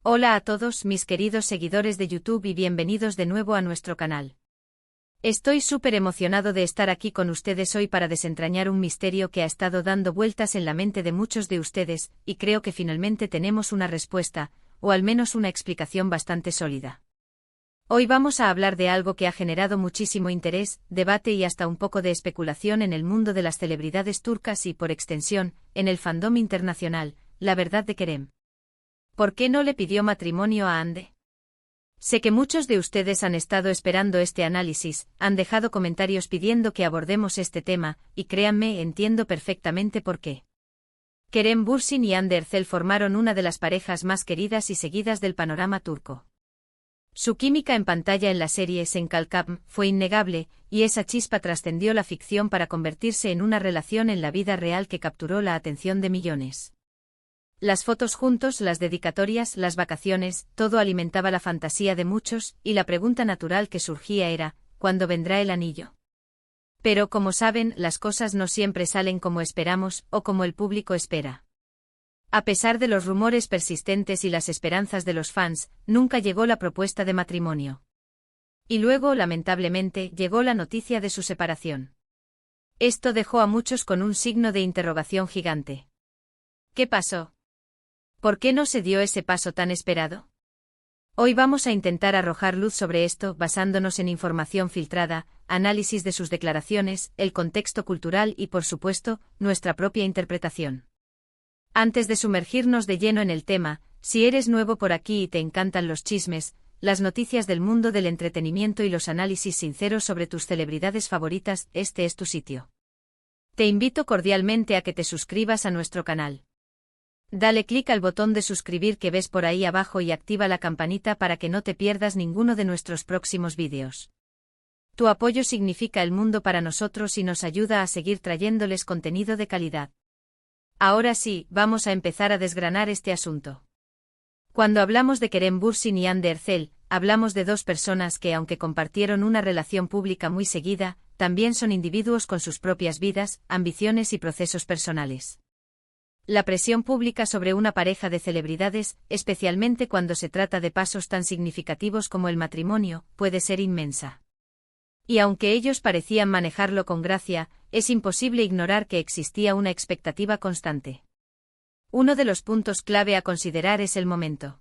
Hola a todos mis queridos seguidores de YouTube y bienvenidos de nuevo a nuestro canal. Estoy súper emocionado de estar aquí con ustedes hoy para desentrañar un misterio que ha estado dando vueltas en la mente de muchos de ustedes, y creo que finalmente tenemos una respuesta, o al menos una explicación bastante sólida. Hoy vamos a hablar de algo que ha generado muchísimo interés, debate y hasta un poco de especulación en el mundo de las celebridades turcas y, por extensión, en el fandom internacional, la verdad de Kerem. ¿Por qué no le pidió matrimonio a Hande? Sé que muchos de ustedes han estado esperando este análisis, han dejado comentarios pidiendo que abordemos este tema, y créanme, entiendo perfectamente por qué. Kerem Bürsin y Hande Erçel formaron una de las parejas más queridas y seguidas del panorama turco. Su química en pantalla en la serie Senkalkam fue innegable, y esa chispa trascendió la ficción para convertirse en una relación en la vida real que capturó la atención de millones. Las fotos juntos, las dedicatorias, las vacaciones, todo alimentaba la fantasía de muchos, y la pregunta natural que surgía era, ¿cuándo vendrá el anillo? Pero como saben, las cosas no siempre salen como esperamos, o como el público espera. A pesar de los rumores persistentes y las esperanzas de los fans, nunca llegó la propuesta de matrimonio. Y luego, lamentablemente, llegó la noticia de su separación. Esto dejó a muchos con un signo de interrogación gigante. ¿Qué pasó? ¿Por qué no se dio ese paso tan esperado? Hoy vamos a intentar arrojar luz sobre esto basándonos en información filtrada, análisis de sus declaraciones, el contexto cultural y, por supuesto, nuestra propia interpretación. Antes de sumergirnos de lleno en el tema, si eres nuevo por aquí y te encantan los chismes, las noticias del mundo del entretenimiento y los análisis sinceros sobre tus celebridades favoritas, este es tu sitio. Te invito cordialmente a que te suscribas a nuestro canal. Dale clic al botón de suscribir que ves por ahí abajo y activa la campanita para que no te pierdas ninguno de nuestros próximos vídeos. Tu apoyo significa el mundo para nosotros y nos ayuda a seguir trayéndoles contenido de calidad. Ahora sí, vamos a empezar a desgranar este asunto. Cuando hablamos de Kerem Bürsin y Hande Erçel, hablamos de dos personas que, aunque compartieron una relación pública muy seguida, también son individuos con sus propias vidas, ambiciones y procesos personales. La presión pública sobre una pareja de celebridades, especialmente cuando se trata de pasos tan significativos como el matrimonio, puede ser inmensa. Y aunque ellos parecían manejarlo con gracia, es imposible ignorar que existía una expectativa constante. Uno de los puntos clave a considerar es el momento.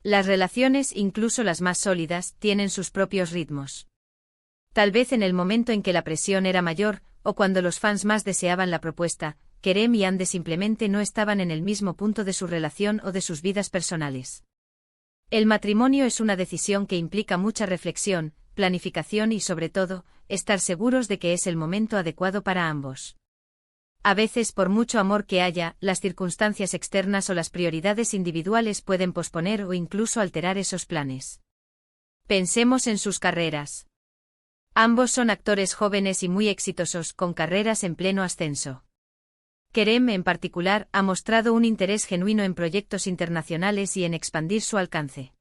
Las relaciones, incluso las más sólidas, tienen sus propios ritmos. Tal vez en el momento en que la presión era mayor, o cuando los fans más deseaban la propuesta, Kerem y Hande simplemente no estaban en el mismo punto de su relación o de sus vidas personales. El matrimonio es una decisión que implica mucha reflexión, planificación y, sobre todo, estar seguros de que es el momento adecuado para ambos. A veces, por mucho amor que haya, las circunstancias externas o las prioridades individuales pueden posponer o incluso alterar esos planes. Pensemos en sus carreras. Ambos son actores jóvenes y muy exitosos, con carreras en pleno ascenso. Kerem, en particular, ha mostrado un interés genuino en proyectos internacionales y en expandir su alcance.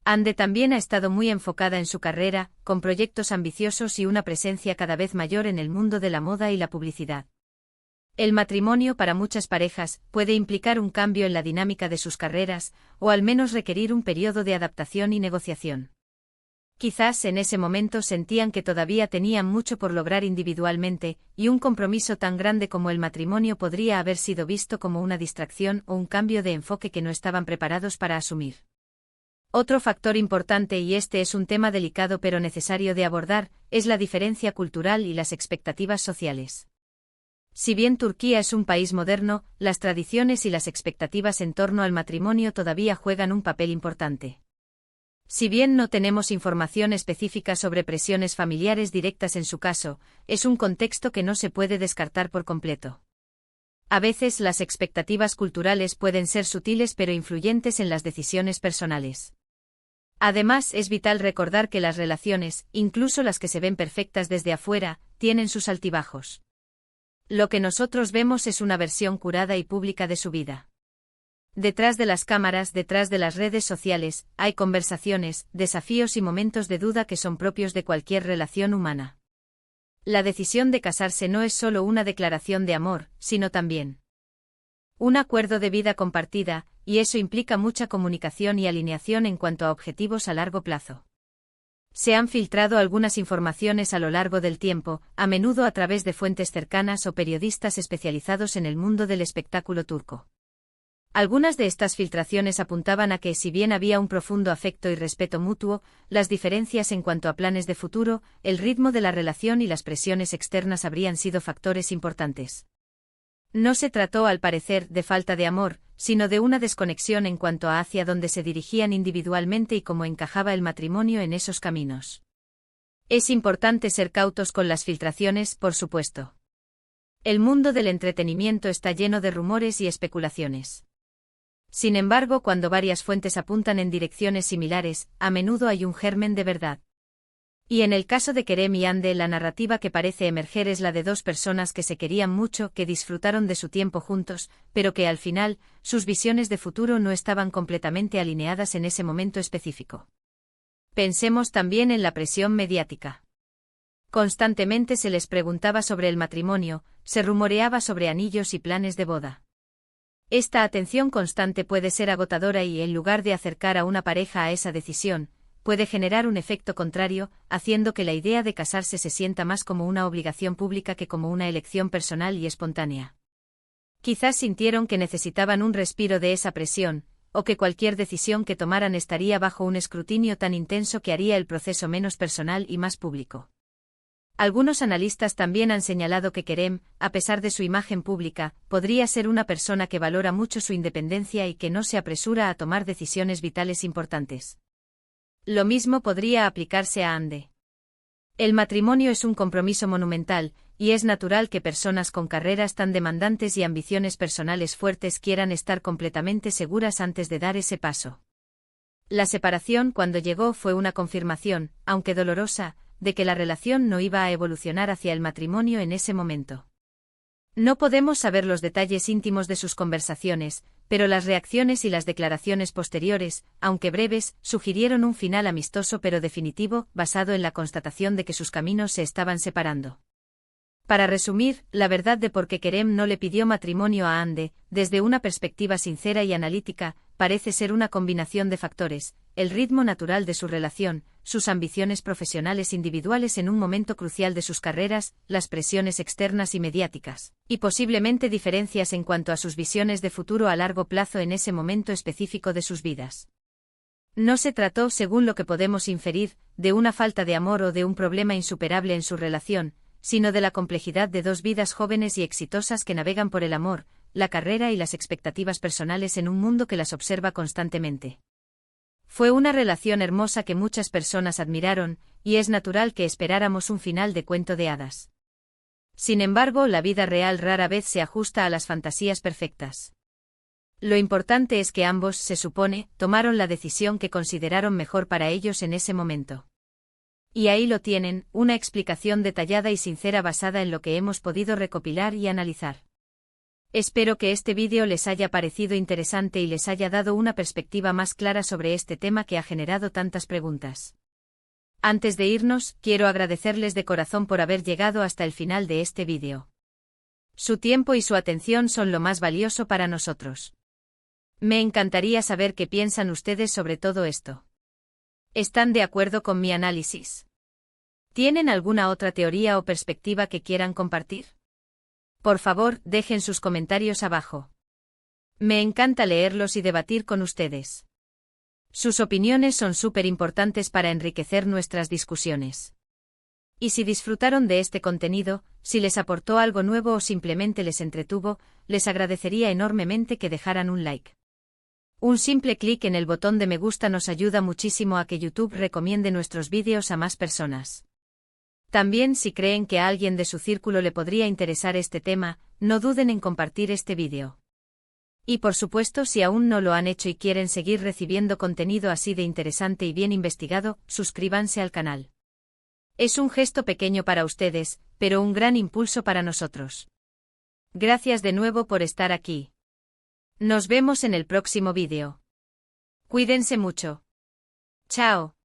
Hande también ha estado muy enfocada en su carrera, con proyectos ambiciosos y una presencia cada vez mayor en el mundo de la moda y la publicidad. El matrimonio para muchas parejas puede implicar un cambio en la dinámica de sus carreras, o al menos requerir un periodo de adaptación y negociación. Quizás en ese momento sentían que todavía tenían mucho por lograr individualmente, y un compromiso tan grande como el matrimonio podría haber sido visto como una distracción o un cambio de enfoque que no estaban preparados para asumir. Otro factor importante, y este es un tema delicado pero necesario de abordar, es la diferencia cultural y las expectativas sociales. Si bien Turquía es un país moderno, las tradiciones y las expectativas en torno al matrimonio todavía juegan un papel importante. Si bien no tenemos información específica sobre presiones familiares directas en su caso, es un contexto que no se puede descartar por completo. A veces las expectativas culturales pueden ser sutiles pero influyentes en las decisiones personales. Además, es vital recordar que las relaciones, incluso las que se ven perfectas desde afuera, tienen sus altibajos. Lo que nosotros vemos es una versión curada y pública de su vida. Detrás de las cámaras, detrás de las redes sociales, hay conversaciones, desafíos y momentos de duda que son propios de cualquier relación humana. La decisión de casarse no es solo una declaración de amor, sino también Un acuerdo de vida compartida, y eso implica mucha comunicación y alineación en cuanto a objetivos a largo plazo. Se han filtrado algunas informaciones a lo largo del tiempo, a menudo a través de fuentes cercanas o periodistas especializados en el mundo del espectáculo turco. Algunas de estas filtraciones apuntaban a que, si bien había un profundo afecto y respeto mutuo, las diferencias en cuanto a planes de futuro, el ritmo de la relación y las presiones externas habrían sido factores importantes. No se trató, al parecer, de falta de amor, sino de una desconexión en cuanto a hacia dónde se dirigían individualmente y cómo encajaba el matrimonio en esos caminos. Es importante ser cautos con las filtraciones, por supuesto. El mundo del entretenimiento está lleno de rumores y especulaciones. Sin embargo, cuando varias fuentes apuntan en direcciones similares, a menudo hay un germen de verdad. Y en el caso de Kerem y Hande, la narrativa que parece emerger es la de dos personas que se querían mucho, que disfrutaron de su tiempo juntos, pero que al final, sus visiones de futuro no estaban completamente alineadas en ese momento específico. Pensemos también en la presión mediática. Constantemente se les preguntaba sobre el matrimonio, se rumoreaba sobre anillos y planes de boda. Esta atención constante puede ser agotadora y, en lugar de acercar a una pareja a esa decisión, puede generar un efecto contrario, haciendo que la idea de casarse se sienta más como una obligación pública que como una elección personal y espontánea. Quizás sintieron que necesitaban un respiro de esa presión, o que cualquier decisión que tomaran estaría bajo un escrutinio tan intenso que haría el proceso menos personal y más público. Algunos analistas también han señalado que Kerem, a pesar de su imagen pública, podría ser una persona que valora mucho su independencia y que no se apresura a tomar decisiones vitales importantes. Lo mismo podría aplicarse a Hande. El matrimonio es un compromiso monumental, y es natural que personas con carreras tan demandantes y ambiciones personales fuertes quieran estar completamente seguras antes de dar ese paso. La separación, cuando llegó, fue una confirmación, aunque dolorosa, de que la relación no iba a evolucionar hacia el matrimonio en ese momento. No podemos saber los detalles íntimos de sus conversaciones, pero las reacciones y las declaraciones posteriores, aunque breves, sugirieron un final amistoso pero definitivo, basado en la constatación de que sus caminos se estaban separando. Para resumir, la verdad de por qué Kerem no le pidió matrimonio a Hande, desde una perspectiva sincera y analítica, parece ser una combinación de factores: el ritmo natural de su relación, sus ambiciones profesionales individuales en un momento crucial de sus carreras, las presiones externas y mediáticas, y posiblemente diferencias en cuanto a sus visiones de futuro a largo plazo en ese momento específico de sus vidas. No se trató, según lo que podemos inferir, de una falta de amor o de un problema insuperable en su relación, sino de la complejidad de dos vidas jóvenes y exitosas que navegan por el amor, la carrera y las expectativas personales en un mundo que las observa constantemente. Fue una relación hermosa que muchas personas admiraron, y es natural que esperáramos un final de cuento de hadas. Sin embargo, la vida real rara vez se ajusta a las fantasías perfectas. Lo importante es que ambos, se supone, tomaron la decisión que consideraron mejor para ellos en ese momento. Y ahí lo tienen, una explicación detallada y sincera basada en lo que hemos podido recopilar y analizar. Espero que este vídeo les haya parecido interesante y les haya dado una perspectiva más clara sobre este tema que ha generado tantas preguntas. Antes de irnos, quiero agradecerles de corazón por haber llegado hasta el final de este vídeo. Su tiempo y su atención son lo más valioso para nosotros. Me encantaría saber qué piensan ustedes sobre todo esto. ¿Están de acuerdo con mi análisis? ¿Tienen alguna otra teoría o perspectiva que quieran compartir? Por favor, dejen sus comentarios abajo. Me encanta leerlos y debatir con ustedes. Sus opiniones son súper importantes para enriquecer nuestras discusiones. Y si disfrutaron de este contenido, si les aportó algo nuevo o simplemente les entretuvo, les agradecería enormemente que dejaran un like. Un simple clic en el botón de me gusta nos ayuda muchísimo a que YouTube recomiende nuestros vídeos a más personas. También, si creen que a alguien de su círculo le podría interesar este tema, no duden en compartir este vídeo. Y por supuesto, si aún no lo han hecho y quieren seguir recibiendo contenido así de interesante y bien investigado, suscríbanse al canal. Es un gesto pequeño para ustedes, pero un gran impulso para nosotros. Gracias de nuevo por estar aquí. Nos vemos en el próximo vídeo. Cuídense mucho. Chao.